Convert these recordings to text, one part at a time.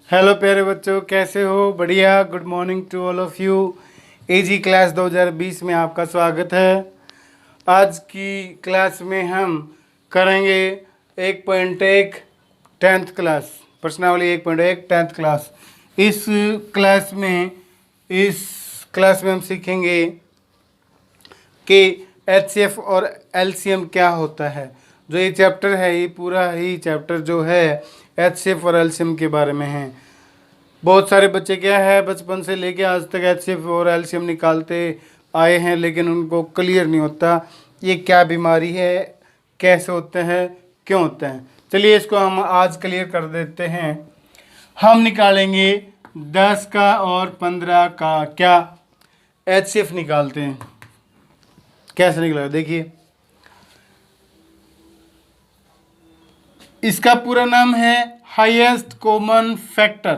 Hello प्यारे बच्चों, कैसे हो? बढ़िया। Good morning to all of you. AG class 2020 में आपका स्वागत है। आज की क्लास में हम करेंगे 1.1 10th क्लास, प्रश्नावली 1.1 10th क्लास। इस क्लास में हम सीखेंगे कि एचसीएफ और एलसीएम क्या होता है। जो ये चैप्टर है, ये पूरा ही चैप्टर जो है एचसीएफ और एलसीएम के बारे में है। बहुत सारे बच्चे क्या है, बचपन से लेके आज तक एचसीएफ और एलसीएम निकालते आए हैं, लेकिन उनको क्लियर नहीं होता ये क्या बीमारी है, कैसे होते हैं, क्यों होते हैं। चलिए इसको हम आज क्लियर कर देते हैं। हम निकालेंगे 10 का और 15 का क्या एचसीएफ निकालते हैं। कैसे निकलेगा देखिए। इसका पूरा नाम है हाईएस्ट कॉमन फैक्टर।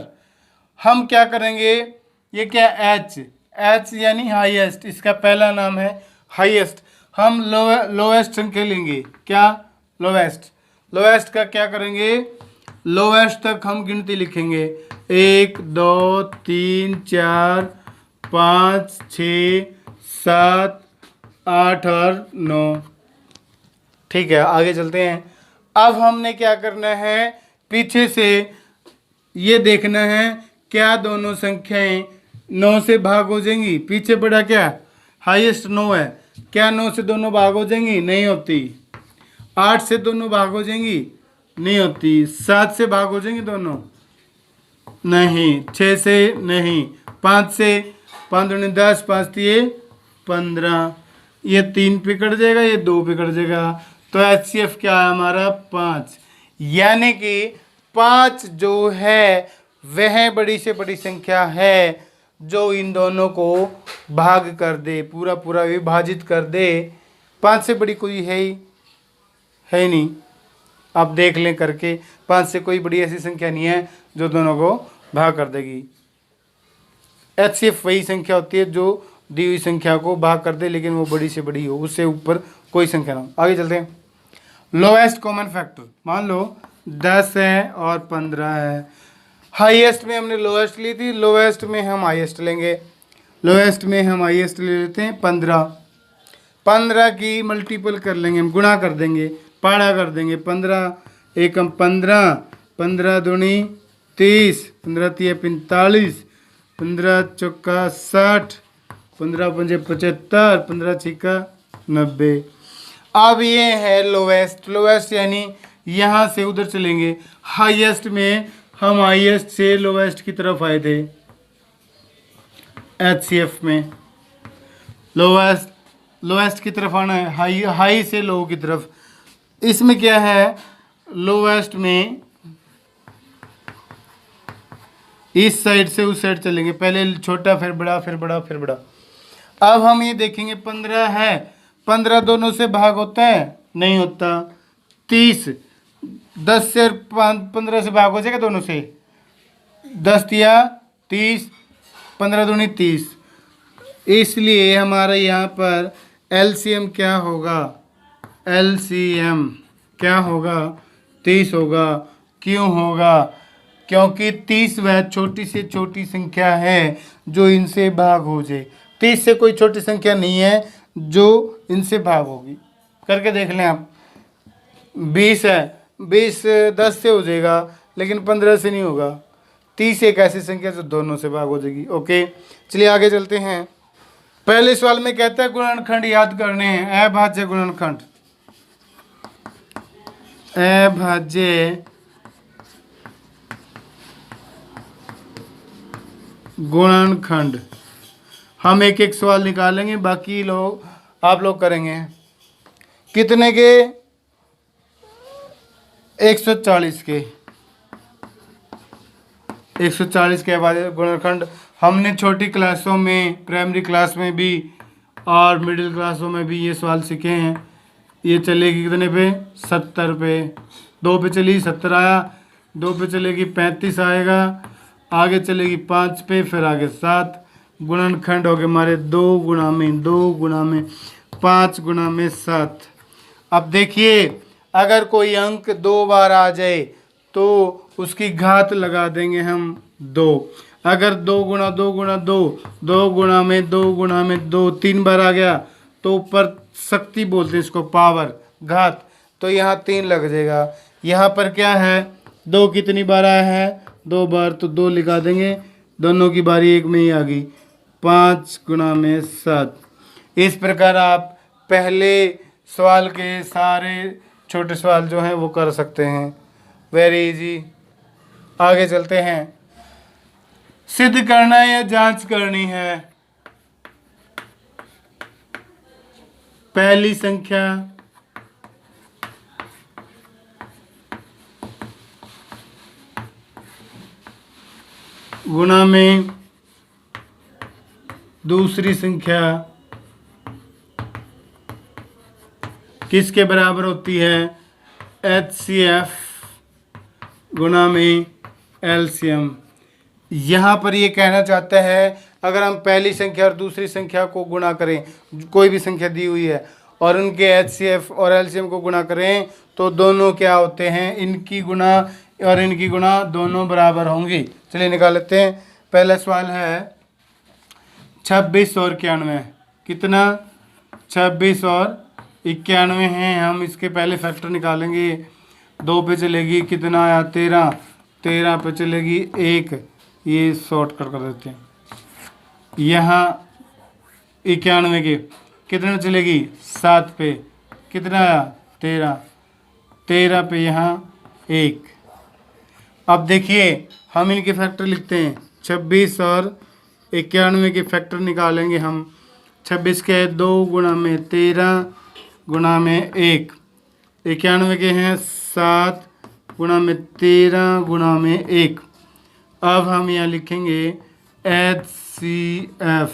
हम क्या करेंगे, ये क्या एच यानी हाईएस्ट, इसका पहला नाम है हाईएस्ट। हम लोएस्ट संख्या लेंगे। क्या? लोएस्ट का क्या करेंगे, लोएस्ट तक हम गिनती लिखेंगे। 1 2 3 4 5 6 7 8 और 9। ठीक है, आगे चलते हैं। अब हमने क्या करना है, पीछे से ये देखना है क्या दोनों संख्याएं 9 से भाग हो जाएंगी। पीछे बड़ा क्या हाईएस्ट 9 है, क्या 9 से दोनों भाग हो जाएंगी? नहीं होती। 8 से दोनों भाग हो जाएंगी? नहीं होती। 7 से भाग हो जाएंगी दोनों? नहीं। 6 से नहीं। 5 से? 5 दूनी 10, 5 दिए 15। ये 3 पे कट जाएगा, ये 2 पे कट जाएगा। तो एचसीएफ क्या है हमारा? 5। यानी कि 5 जो है वह बड़ी से बड़ी संख्या है जो इन दोनों को भाग कर दे, पूरा पूरा विभाजित कर दे। 5 से बड़ी कोई है ही नहीं। आप देख लें करके, 5 से कोई बड़ी ऐसी संख्या नहीं है जो दोनों को भाग कर देगी। एचसीएफ वही संख्या होती है जो दी हुई संख्या को भाग कर दे, लेकिन वो बड़ी से बड़ी हो, उससे ऊपर कोई संख्या ना हो। आगे चलते हैं। लोएस्ट कॉमन फैक्टर, मान लो 10 है और 15 है। हाईएस्ट में हमने लोएस्ट ली थी, लोएस्ट में हम हाईएस्ट लेंगे। लोएस्ट में हम हाईएस्ट ले लेते हैं 15। 15 की मल्टीपल कर लेंगे, हम गुणा कर देंगे, पाड़ा कर देंगे। 15 एकम 15, 15 दूनी 30, 15 तिया 45, 15 चौका 60, 15 पंजे 75, 15 छिक्का 90। अब ये है लोवेस्ट यानी यहाँ से उधर चलेंगे। हाईएस्ट में हम हाईएस्ट से लोवेस्ट की तरफ आए थे। एचसीएफ में लोवेस्ट की तरफ आना है, हाई से लो की तरफ। इसमें क्या है, लोवेस्ट में इस साइड से उस साइड चलेंगे, पहले छोटा फिर बड़ा फिर बड़ा फिर बड़ा। अब हम ये देखेंगे 15 है, 15 दोनों से भाग होता है? नहीं होता। 30, 10 से 15 से भाग हो जाएगा दोनों से? 10 दिया 30, 15 दूनी 30। इसलिए हमारा यहाँ पर एलसीएम क्या होगा? एलसीएम क्या होगा? 30 होगा। क्यों होगा? क्योंकि 30 वह छोटी से छोटी संख्या है जो इनसे भाग हो जाए। 30 से कोई छोटी संख्या नहीं है जो इनसे भाग होगी। करके देख लें आप। 20 है, 20 10 से हो जाएगा, लेकिन 15 से नहीं होगा। 30 एक ऐसी संख्या जो दोनों से भाग हो जाएगी। ओके, चलिए आगे चलते हैं। पहले सवाल में कहता है गुणनखंड याद करने हैं। अभाज्य गुणनखंड, अभाज्य गुणनखंड। हम एक एक सवाल निकालेंगे, बाकी आप लोग करेंगे। कितने के? 140 के। 140 के अभाज्य गुणनखंड हमने छोटी क्लासों में, प्राइमरी क्लास में भी और मिडिल क्लासों में भी ये सवाल सीखे हैं। ये चलेगी कितने पे? 70 पे। 2 पे चली 70 आया, 2 पे चलेगी 35 आएगा, आगे चलेगी 5 पे, फिर आगे 7। गुणनखंड हो गए हमारे 2 गुणा में 2 गुणा में 5 गुणा में 7। अब देखिए, अगर कोई अंक 2 बार आ जाए तो उसकी घात लगा देंगे हम 2। अगर 2 गुणा 2 गुणा 2, 2 गुणा में 2 गुणा में 2 3 बार आ गया तो ऊपर शक्ति बोलते हैं इसको, पावर, घात, तो यहाँ 3 लग जाएगा। यहाँ पर क्या है, 2 कितनी बार आया है, 2 बार, तो 2 लिखा देंगे, दोनों की बारी एक में ही आ गई, 5 गुणा में 7। इस प्रकार आप पहले सवाल के सारे छोटे सवाल जो हैं वो कर सकते हैं, वेरी इजी। आगे चलते हैं, सिद्ध करना है या जांच करनी है। पहली संख्या गुणा में दूसरी संख्या किसके बराबर होती है, HCF गुणा में LCM। यहाँ पर ये कहना चाहता है अगर हम पहली संख्या और दूसरी संख्या को गुणा करें, कोई भी संख्या दी हुई है, और उनके HCF और LCM को गुणा करें तो दोनों क्या होते हैं, इनकी गुणा और इनकी गुणा दोनों बराबर होंगी। चलिए निकाल लेते हैं। पहला सवाल है 26 और 91, कितना, 26 और 91 हैं। हम इसके पहले फैक्टर निकालेंगे, 2 पे चलेगी, कितना आया 13, 13 पे चलेगी 1, ये शॉर्ट कर देते हैं। यहाँ 91 के कितने में चलेगी, 7 पे, कितना आया 13, 13 पे यहाँ 1। अब देखिए हम इनके फैक्टर लिखते हैं, 26 और 91 के फैक्टर निकालेंगे हम। 26 के 2 गुणा में 13 गुणा में 1, 91 के हैं 7 गुणा में 13 गुणा में 1। अब हम यहाँ लिखेंगे HCF,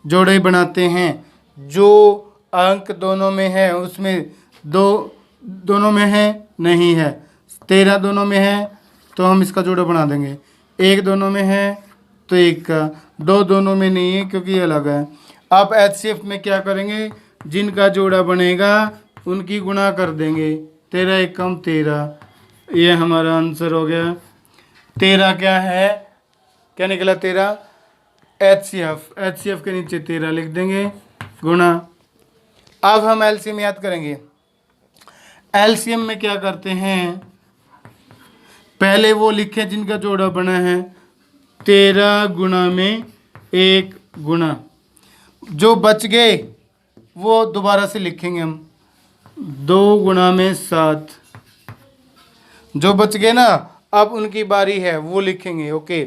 जोड़े बनाते हैं, जो अंक दोनों में है उसमें दोनों में है नहीं है, 13 दोनों में है तो हम इसका जोड़ा बना देंगे, 1 दोनों में है तो 1 का, 2 दोनों में नहीं है क्योंकि ये अलग है। अब HCF में क्या करेंगे, जिनका जोड़ा बनेगा उनकी गुणा कर देंगे, 13 एकम 13, ये हमारा आंसर हो गया। 13 क्या है, क्या निकला 13, HCF के नीचे 13 लिख देंगे, गुणा। अब हम LCM याद करेंगे। LCM में क्या करते हैं, पहले वो लिखें जिनका जोड़ा बना है, 13 गुणा में 1 गुणा, जो बच गए वो दोबारा से लिखेंगे हम, 2 गुणा में 7, जो बच गए ना अब उनकी बारी है वो लिखेंगे। ओके,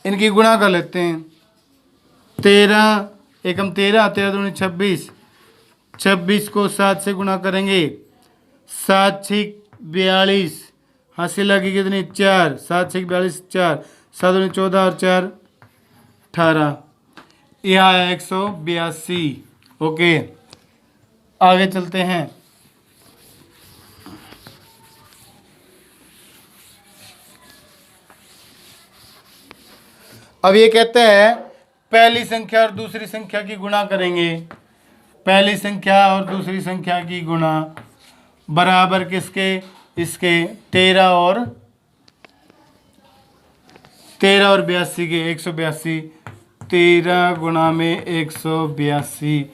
इनकी गुणा कर लेते हैं, 13 एकम 13, 13 दूनी 26, 26 को 7 से गुणा करेंगे, 7 6 42, हासिल लगी कितनी 4, 7 6 42 4, 7 दूनी 14 और 4 18, यह आया 182। ओके, आगे चलते हैं। अब ये कहते हैं पहली संख्या और दूसरी संख्या की गुणा करेंगे, पहली संख्या और दूसरी संख्या की गुणा बराबर किसके, इसके 13 और 82 के, 182, 13 गुणा में 182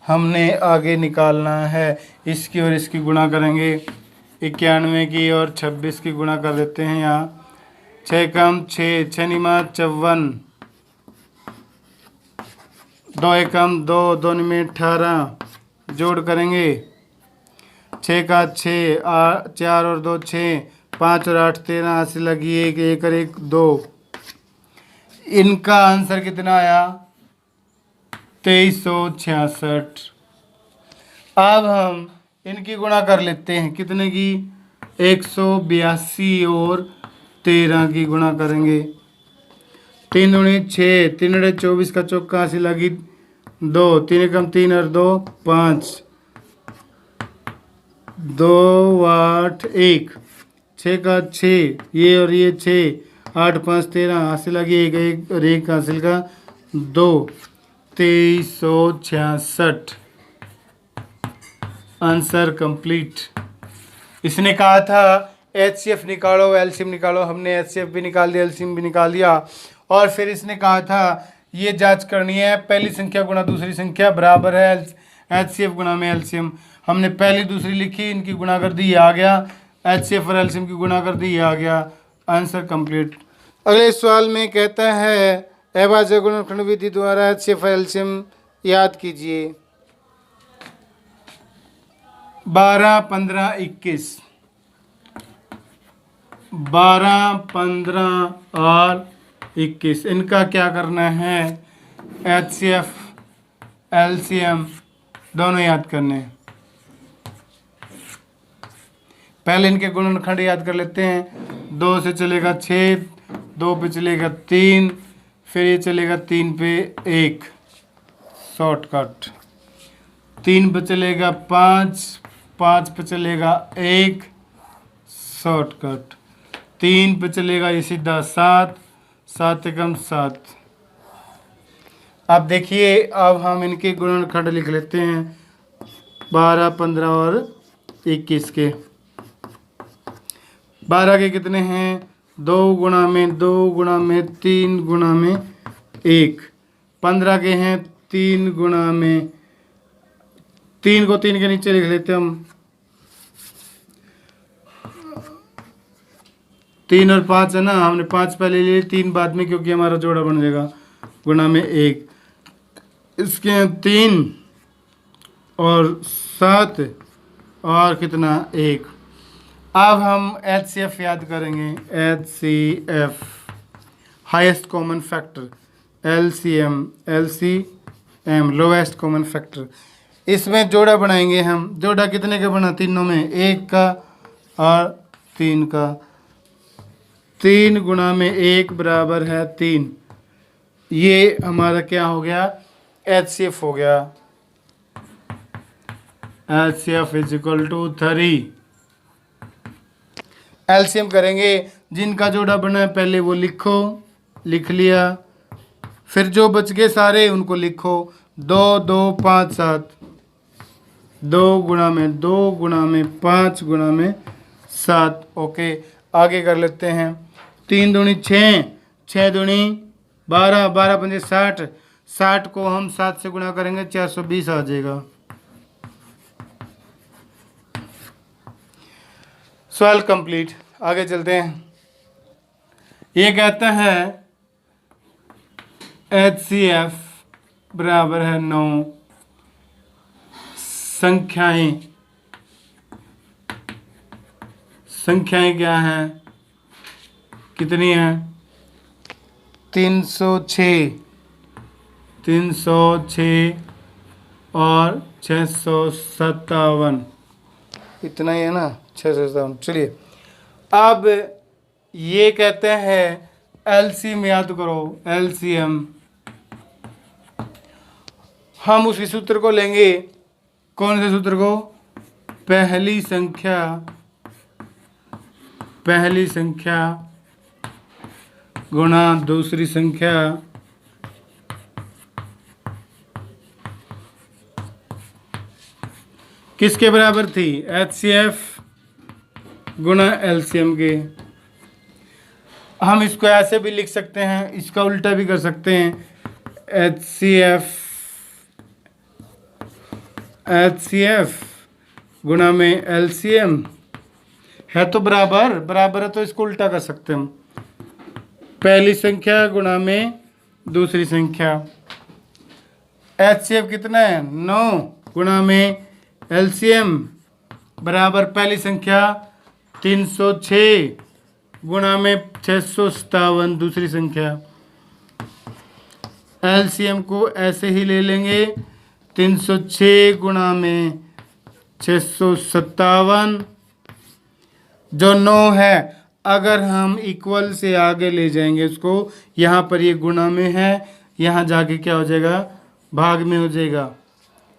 हमने आगे निकालना है। इसकी और इसकी गुणा करेंगे, 91 की और 26 की गुणा कर देते हैं। यहाँ 6 कम 6, 6 निमा 54, 2 एकम 2, 2 में 18, जोड़ करेंगे, 6 का 6, 4 और 2 6, 5 और 8 13, हासिल लगी 1, 1 और 1 2। इनका आंसर कितना आया, 2366। अब हम इनकी गुणा कर लेते हैं, कितने की, 182 और 13 की गुणा करेंगे, 3 दूनी 6, 3 अड़े 24 का चौका, हासिल लगी 2, 3 कम 3 और 2 5, 2 8 1, 6 का 6, ये और ये 6, 8 5 13, हासिल लगी 1 1 और 1 हासिल का 2, 2366। Answer complete. इसने कहा था HCF निकालो, एलसीएम निकालो। हमने HCF भी निकाल दिया, एलसीएम भी निकाल दिया। और फिर इसने कहा था ये जांच करनी है पहली संख्या गुणा दूसरी संख्या बराबर है HCF गुणा में एलसीएम। हमने पहली दूसरी लिखी, इनकी गुणा कर दी, ये आ गया। HCF और एलसीएम की गुणा कर दी, ये आ गया। Answer complete. अगले सवाल में कहता है अभाज्य गुणनखंड विधि द्वारा HCF और एलसीएम याद कीजिए। 12, 15, 21, 12, 15 और 21 इनका क्या करना है? HCF LCM दोनों याद करने हैं। पहले इनके गुणनखंड याद कर लेते हैं। 2 से चलेगा 6, 2 पे चलेगा 3, फिर ये चलेगा 3 पे 1 शॉर्टकट, 3 पे चलेगा 5, 5 पे चलेगा 1 शॉर्टकट, 3 पे चलेगा ये सीधा 7, 7 एकम 7। अब देखिए, अब हम इनके गुणनखंड लिख लेते हैं 12, 15 और 21 के। 12 के कितने हैं? 2 गुणा में 2 गुणा में 3 गुणा में 1। 15 के हैं 3 गुणा में, 3 को 3 के नीचे लिख लेते हैं हम। 3 और 5 है ना, हमने 5 पहले लिए, 3 बाद में, क्योंकि हमारा जोड़ा बन जाएगा। गुणा में 1, इसके हैं 3 और 7 और कितना 1। अब हम HCF याद करेंगे। HCF highest common factor, LCM lowest common factor. इसमें जोड़ा बनाएंगे हम। जोड़ा कितने का बना? तीनों में, 1 का और 3 का। 3 गुणा में 1 बराबर है 3। ये हमारा क्या हो गया? HCF हो गया। HCF is equal to 3। LCM करेंगे। जिनका जोड़ा बना है पहले वो लिखो, लिख लिया। फिर जो बच गए सारे उनको लिखो। 2, 2, 5, 7। 2 गुणा में 2 गुणा में 5 गुणा में 7। ओके, आगे कर लेते हैं। 3 दूनी 6, 6 दूनी 12, 12 पंजे 60। 60 को हम 7 से गुणा करेंगे, 420 आ जाएगा। सवाल कंप्लीट। आगे चलते हैं। ये कहता है HCF बराबर है 9। संख्याएं क्या हैं? कितनी हैं? 306, 306 और 657। इतना ही है ना, 657। चलिए, अब ये कहते हैं एलसीएम याद करो। एलसीएम हम उसी सूत्र को लेंगे। कौन से सूत्र को? पहली संख्या गुणा दूसरी संख्या किसके बराबर थी? HCF गुणा LCM के। हम इसको ऐसे भी लिख सकते हैं, इसका उल्टा भी कर सकते हैं। HCF गुणा में LCM है तो बराबर है, तो इसको उल्टा कर सकते हैं हम। पहली संख्या गुणा में दूसरी संख्या। HCF कितना है? 9 गुणा में LCM बराबर पहली संख्या 306 गुणा में 657 दूसरी संख्या। LCM को ऐसे ही ले लेंगे, 306 गुणा में 657। जो 9 है, अगर हम इक्वल से आगे ले जाएंगे उसको, यहाँ पर ये गुणा में है, यहाँ जाके क्या हो जाएगा? भाग में हो जाएगा।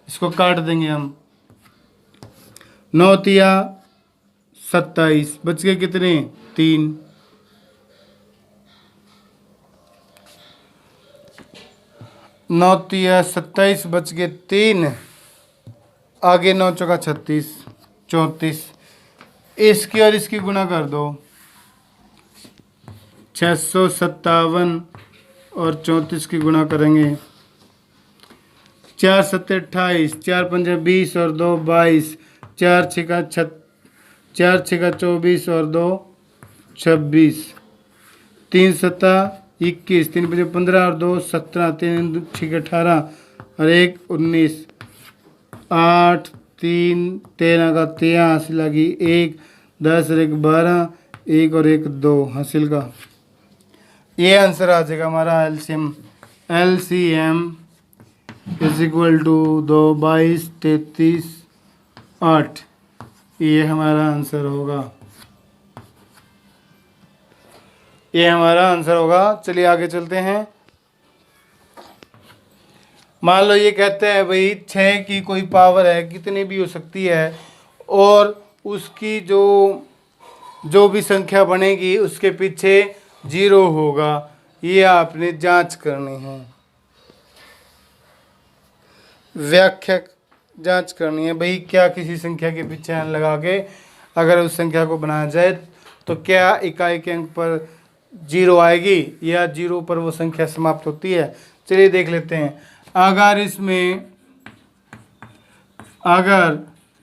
इसको काट देंगे हम। 9 तिया 27, बच गए कितने? 3। 9 तिया 27, बच गए 3। आगे 9 चौका 36, 34। इसकी और इसकी गुणा कर दो। 657 और 34 की गुणा करेंगे। 4 7 28, 4 5 20 और 2 22, 4 6 24 और 2 26, 3 7 21, 3 5 15 और 2 17, 3 6 18 और 1 19, 8 3 13 का 13 हासिल लगी, 1 10 और 1 12, 1 और 1 2 हासिल का। ये आंसर आ जाएगा हमारा LCM इज इक्वल टू 2 22 33 8। ये हमारा आंसर होगा, ये हमारा आंसर होगा। चलिए आगे चलते हैं। मान लो ये कहते हैं भाई 6 की कोई पावर है, कितनी भी हो सकती है, और उसकी जो भी संख्या बनेगी उसके पीछे 0 होगा। ये आपने जांच करनी है, व्याख्या जांच करनी है भाई, क्या किसी संख्या के पीछे n लगा के अगर उस संख्या को बनाया जाए तो क्या इकाई के अंक पर 0 आएगी या 0 पर वो संख्या समाप्त होती है। चलिए देख लेते हैं। अगर इसमें अगर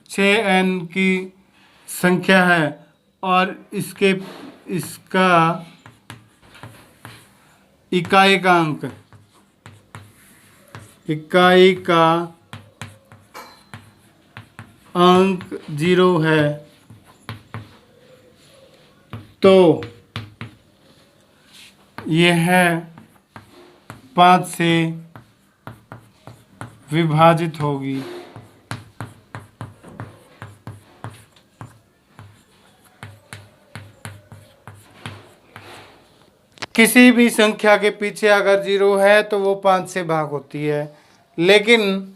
6n की संख्या है और इसका इकाई का अंक 0 है तो यह 5 से विभाजित होगी। किसी भी संख्या के पीछे अगर 0 है तो वो 5 से भाग होती है, लेकिन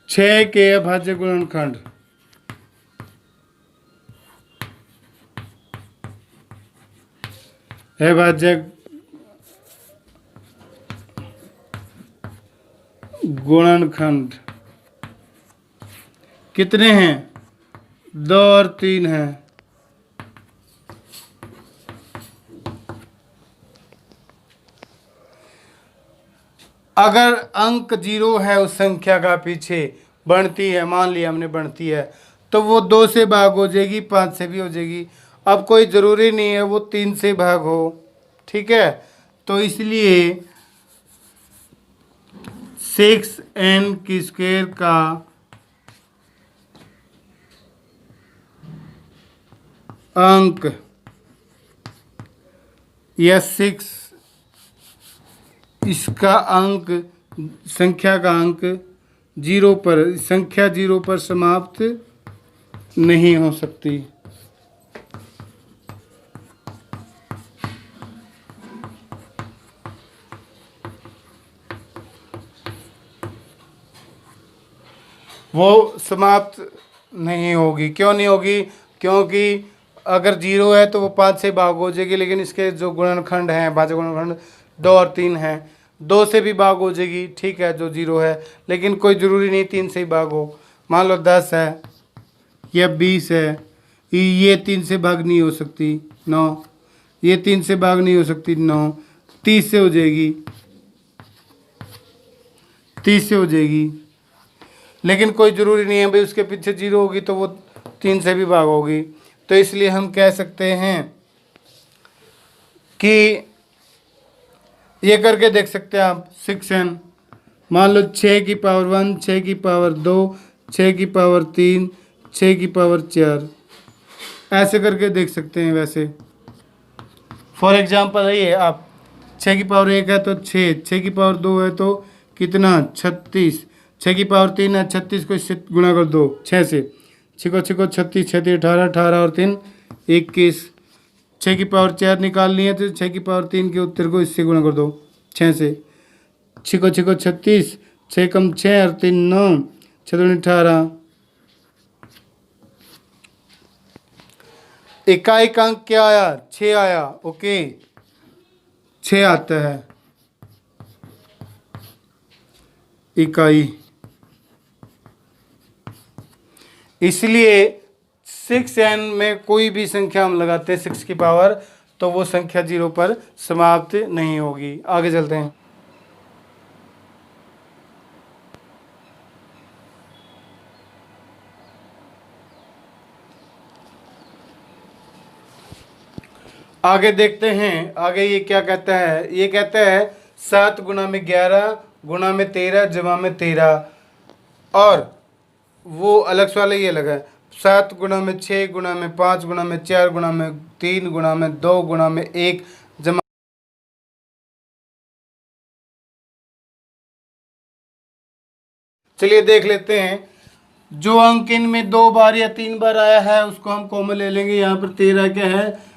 6 के अभाज्य गुणनखंड अभाज्य गुणनखंड कितने हैं? 2 और 3 हैं। अगर अंक 0 है उस संख्या का पीछे बढ़ती है, मान लिया हमने बढ़ती है, तो वो 2 से भाग हो जाएगी, 5 से भी हो जाएगी। अब कोई ज़रूरी नहीं है वो 3 से भाग हो, ठीक है। तो इसलिए 6n की स्क्वायर का अंक या 6 इसका अंक संख्या का अंक 0 पर, संख्या 0 पर समाप्त नहीं हो सकती। वो समाप्त नहीं होगी। क्यों नहीं होगी? क्योंकि अगर 0 है तो वो 5 से भाग हो जाएगी, लेकिन इसके जो गुणनखंड हैं, भाज्य गुणनखंड 2 और 3 हैं, 2 से भी भाग हो जाएगी, ठीक है, जो 0 है, लेकिन कोई ज़रूरी नहीं 3 से ही भाग हो। मान लो 10 है या 20 है, ये 3 से भाग नहीं हो सकती, 9, ये 3 से भाग नहीं हो सकती, 9, 30 से हो जाएगी, 30 से हो जाएगी, लेकिन कोई ज़रूरी नहीं है भाई उसके पीछे 0 होगी तो वो 3 से भी भाग होगी। तो इसलिए हम कह सकते हैं कि ये करके देख सकते हैं आप 6n, मान लो 6 की पावर 1, 6 की पावर 2, 6 की पावर 3, 6 की पावर 4, ऐसे करके देख सकते हैं। वैसे फॉर एग्जांपल ये आप 6 की पावर 1 है तो 6, 6 की पावर 2 है तो कितना 36, 6 की पावर 3 है 36 को इससे गुणा कर दो 6 से, 6 को 36, 6 18, 18 और 3 21, 6 की पावर 4 निकालनी है तो 6 की पावर 3 के उत्तर को इससे गुणा कर दो 6 से, 6 को 36, 6 कम 6 और 3 9, 6 2 18। इकाई का अंक क्या आया? 6 आया, ओके, 6 आता है इकाई। इसलिए 6n में कोई भी संख्या हम लगाते हैं 6 की पावर, तो वो संख्या 0 पर समाप्त नहीं होगी। आगे चलते हैं। आगे देखते हैं, आगे ये क्या कहता है। ये कहता है 7 गुणा में 11 गुणा में 13 जमा में 13, और वो अलग सवाल ये लगा है 7 गुणा में 6 गुणा में 5 गुणा में 4 गुणा में 3 गुणा में 2 गुणा में 1 जमा। चलिए देख लेते हैं। जो अंक इनमें 2 बार या 3 बार आया है उसको हम कॉमन ले लेंगे। यहाँ पर 13 क्या है,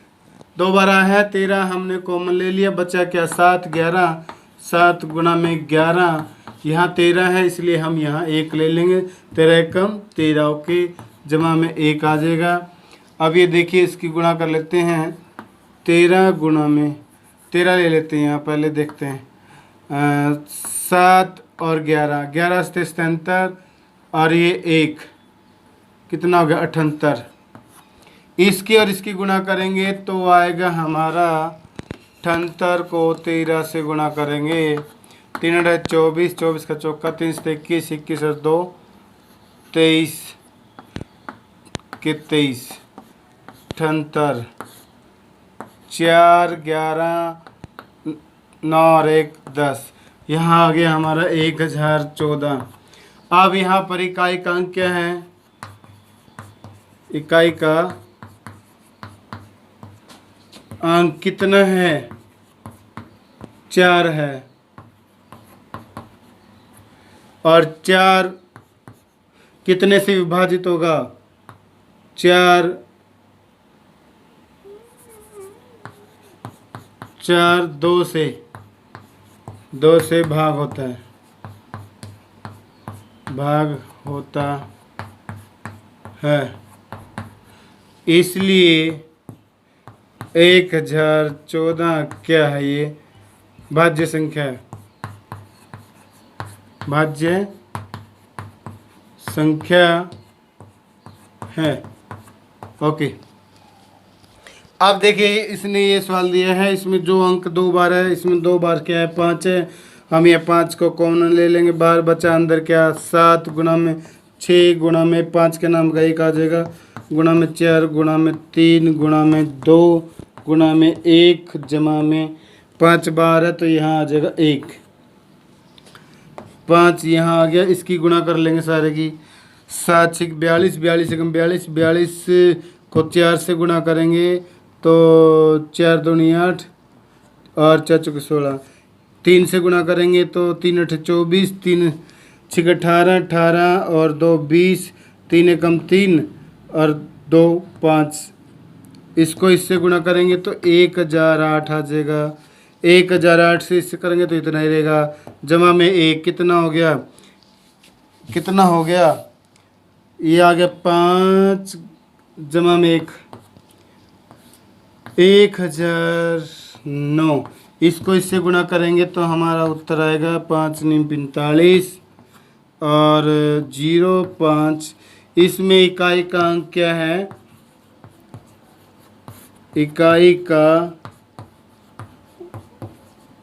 2 बार आया है, 13 हमने कॉमन ले लिया, बचा क्या 7, 11, 7 गुणा में 11, यहाँ 13 है इसलिए हम यहाँ 1 ले लेंगे, 13 कम 13, ओके, जमा में 1 आ जाएगा। अब ये देखिए इसकी गुणा कर लेते हैं। 13 गुणा में 13 ले लेते हैं, यहाँ पहले देखते हैं। 7 और 11, 11 से 77 और ये 1, कितना हो गया 78। इसकी और इसकी गुणा करेंगे तो आएगा हमारा 78 को 13 से गुणा करेंगे, 3 24, 24 का चौका 3 से 21, 21 और 2 23 के 23, 78, 4, 11, 9 और 1 10। यहाँ आ गया हमारा 1014। अब यहाँ पर इकाई का अंक क्या है, इकाई का अंक कितना है, 4 है, और 4 कितने से विभाजित होगा, 4 2 से भाग होता है, भाग होता है, इसलिए 1014 क्या है, ये भाज्य संख्या है, भाज्य संख्या है। ओके, अब देखिए इसने ये सवाल दिया है, इसमें जो अंक 2 बार है, इसमें 2 बार क्या है 5 है, हम ये 5 को कॉमन ले लेंगे, बाहर बचा अंदर क्या 7 गुणा में 6 गुणा में 5 के नाम का 1 आ जाएगा, गुणा में 4 गुणा में 3 गुणा में 2 गुणा में 1 जमा में 5 बार है तो यहाँ आ जाएगा 1, 5 यहाँ आ गया। इसकी गुणा कर लेंगे सारे की, 7 6 42, 42 एकम 42, 42 को 4 से गुणा करेंगे तो 4 दूनी 8 और 4 चौके 16, 3 से गुणा करेंगे तो 3 8 24, 3 6 18, 18 और 2 20, 3 एकम 3 और 2 5। इसको इससे गुणा करेंगे तो 1008 आ जाएगा, 1008 से इससे करेंगे तो इतना ही रहेगा, जमा में 1 कितना हो गया, कितना हो गया, ये आ गया 5 जमा में 1 1009। इसको इससे गुणा करेंगे तो हमारा उत्तर आएगा 5 9 45 और 05। इसमें इकाई का अंक क्या है, इकाई का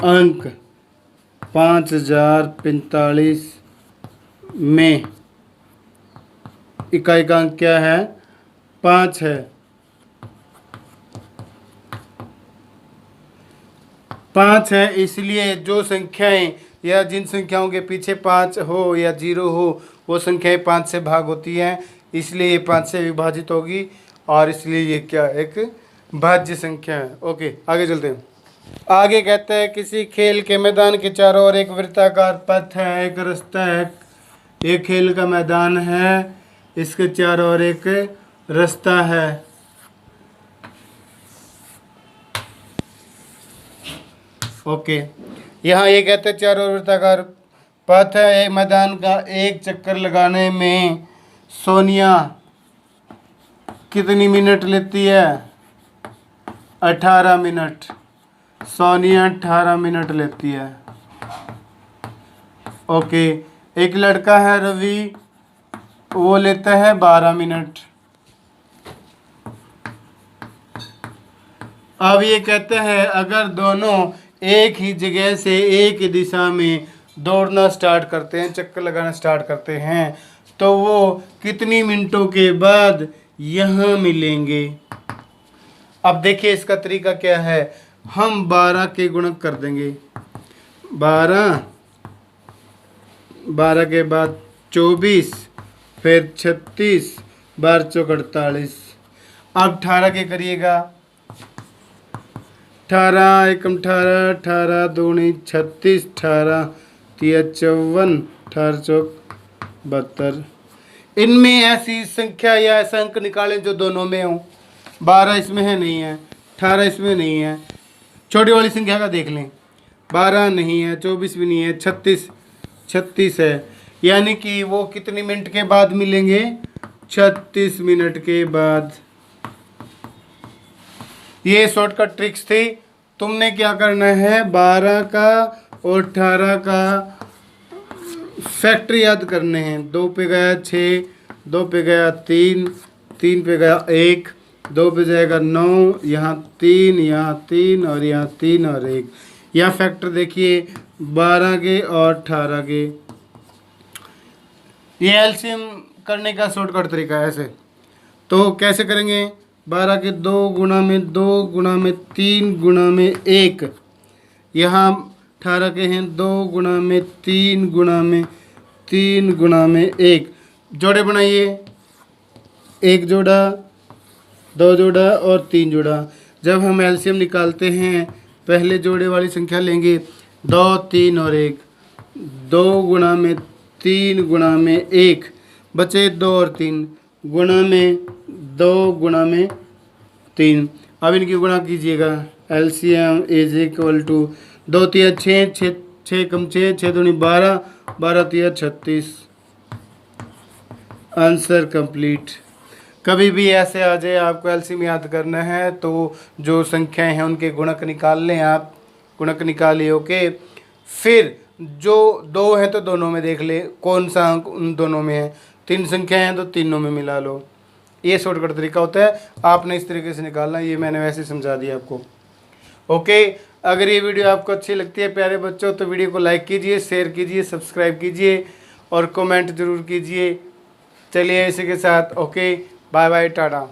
अंक 5045 में इकाई का अंक क्या है, 5 है, 5 है। इसलिए जो संख्याएं या जिन संख्याओं के पीछे 5 हो या 0 हो वो संख्याएं 5 से भाग होती हैं, इसलिए ये 5 से विभाजित होगी और इसलिए ये क्या एक भाज्य संख्या है। ओके, आगे चलते हैं। आगे कहता है किसी खेल के मैदान के चारों ओर एक वृत्ताकार पथ है, एक रास्ता है, एक खेल का मैदान है, इसके चारों ओर एक रास्ता है। ओके, यहाँ ये कहते हैं चारों ओर वृत्ताकार पथ है, एक मैदान का एक चक्कर लगाने में सोनिया कितनी मिनट लेती है, 18 मिनट। सोनिया 18 मिनट लेती है। ओके, एक लड़का है रवि, वो लेता है 12 मिनट। अब ये कहते हैं अगर दोनों एक ही जगह से एक ही दिशा में दौड़ना स्टार्ट करते हैं, चक्कर लगाना स्टार्ट करते हैं, तो वो कितनी मिनटों के बाद यहाँ मिलेंगे। अब देखिए इसका तरीका क्या है। हम 12 के गुणक कर देंगे, 12 के बाद 24, फिर 36, 12 चौक 48। अब 18 के करिएगा, 18 एकम 18, 18 दूनी 36, 18 तिया 54, 18 चौक 72। इनमें ऐसी संख्या या ऐसा अंक निकालें जो दोनों में हो। 12 इसमें है, नहीं है, 18 इसमें नहीं है, छोटी वाली संख्या का देख लें, 12 नहीं है, 24 भी नहीं है, 36 है, यानी कि वो कितनी मिनट के बाद मिलेंगे, 36 मिनट के बाद। ये शॉर्टकट ट्रिक्स थी। तुमने क्या करना है, 12 का और 18 का फैक्टर याद करने हैं। 2 पे गया 6, 2 पे गया 3, 3 पे गया 1, 2 पे जाएगा 9, यहाँ 3, यहाँ 3 और यहाँ 3 और 1। यहाँ फैक्टर देखिए 12 के और 18 के। ये एलसीएम करने का शॉर्टकट तरीका है। ऐसे तो कैसे करेंगे, 12 के 2 गुणा में 2 गुणा में 3 गुणा में 1, यहाँ 18 के हैं 2 गुणा में 3 गुणा में 3 गुणा में 1। जोड़े बनाइए, 1 जोड़ा, 2 जोड़ा और 3 जोड़ा। जब हम एलसीएम निकालते हैं पहले जोड़े वाली संख्या लेंगे, 2, 3 और 1, 2 गुणा में 3 गुणा में 1, बचे 2 और 3, गुणा में 2 गुणा में 3। अब इनकी गुणा कीजिएगा, एलसीएम इज इक्वल टू 2 तिया 6, 6 कम 6, 6 दूनी 12, 12 तिया 36। Answer complete. कभी भी ऐसे आ जाए आपको एलसीएम याद करना है तो जो संख्याएं हैं उनके गुणक निकाल लें आप, गुणक निकालिए। ओके, फिर जो 2 हैं तो दोनों में देख ले कौन सा अंक उन दोनों में है, 3 संख्याएं हैं तो तीनों में मिला लो। ये शॉर्टकट तरीका होता है, आपने इस तरीके से निकालना। ये मैंने वैसे समझा दिया आपको। ओके, अगर ये वीडियो आपको अच्छी लगती है प्यारे बच्चों तो वीडियो को लाइक कीजिए, शेयर कीजिए, सब्सक्राइब कीजिए और कमेंट ज़रूर कीजिए। चलिए इसी के साथ ओके, बाय बाय, टाटा।